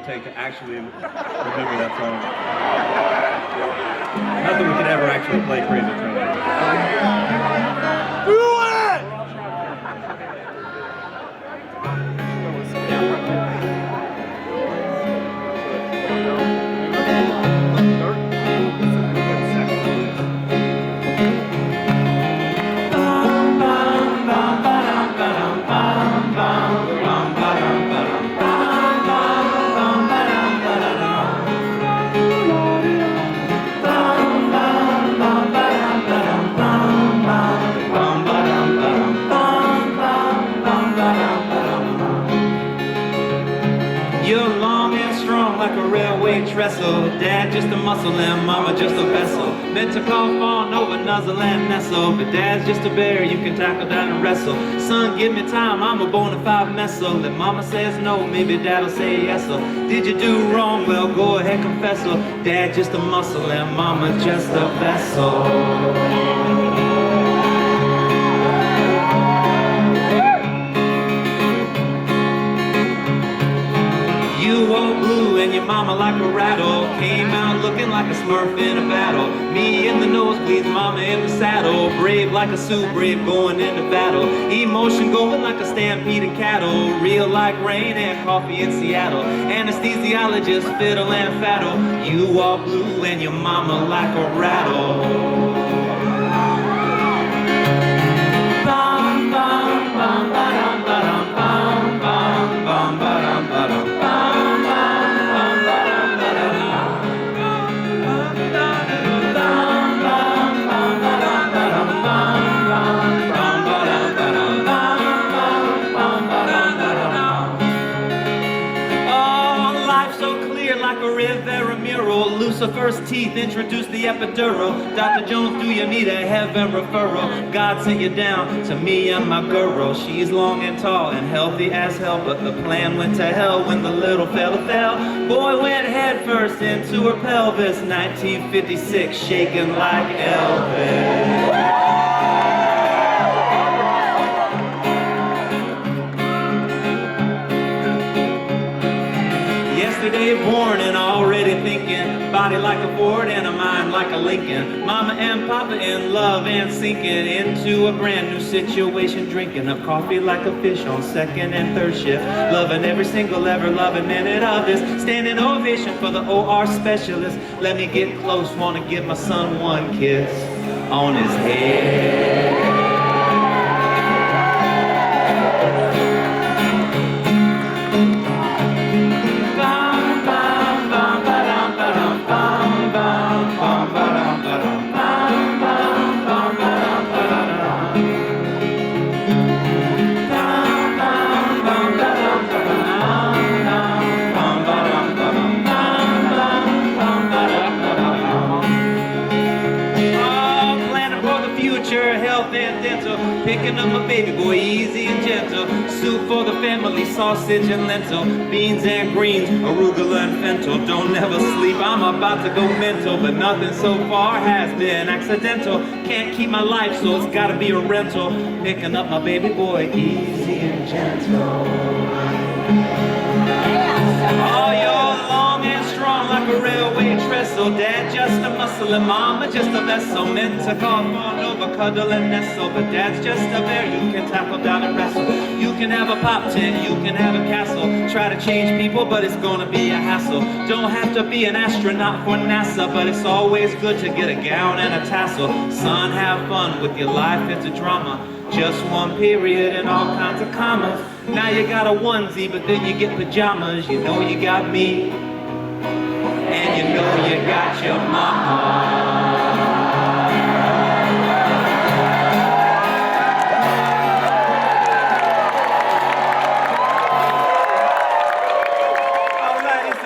take to actually remember that song. Not that we could ever actually play Crazy Train. You're long and strong like a railway trestle. Dad just a muscle and mama just a vessel. Meant to call fawn over nuzzle and nestle. But dad's just a bear you can tackle down and wrestle. Son, give me time, I'm a bona fide messel. If mama says no, maybe dad'll say yes-o. Did you do wrong? Well, go ahead, confess-o. Dad just a muscle and mama just a vessel. You all blue and your mama like a rattle. Came out looking like a smurf in a battle. Me in the nosebleeds, mama in the saddle. Brave like a Sioux brave going into battle. Emotion going like a stampede of cattle. Real like rain and coffee in Seattle. Anesthesiologist, fiddle and faddle. You all blue and your mama like a rattle. Bum, bum, bum, ba-dum, ba-dum, bum, bum, bum, ba-dum, ba-dum. Like a Rivera mural, Lucifer's teeth introduced the epidural. Dr. Jones, do you need a heaven referral? God sent you down to me and my girl. She's long and tall and healthy as hell, but the plan went to hell when the little fella fell. Boy went head first into her pelvis. 1956, shaking like Elvis. Yesterday born and already thinking, body like a Ford and a mind like a Lincoln. Mama and Papa in love and sinking into a brand new situation, drinking up coffee like a fish on second and third shift. Loving every single ever loving minute of this. Standing ovation for the OR specialist. Let me get close, wanna give my son one kiss on his head. Health and dental, picking up my baby boy easy and gentle. Soup for the family, sausage and lentil, beans and greens, arugula and fennel. Don't never sleep, I'm about to go mental, but nothing so far has been accidental. Can't keep my life, so it's gotta be a rental. Picking up my baby boy easy and gentle. Oh, you're long and strong like a railway trestle. Dad just a muscle and mama just a vessel. Meant to call fawn over, cuddle and nestle. But dad's just a bear you can tackle down and wrestle. You can have a pop tent, you can have a castle. Try to change people, but it's gonna be a hassle. Don't have to be an astronaut for NASA, but it's always good to get a gown and a tassel. Son, have fun with your life, it's a drama. Just one period and all kinds of commas. Now you got a onesie, but then you get pajamas. You know you got me, and you know you got your mama.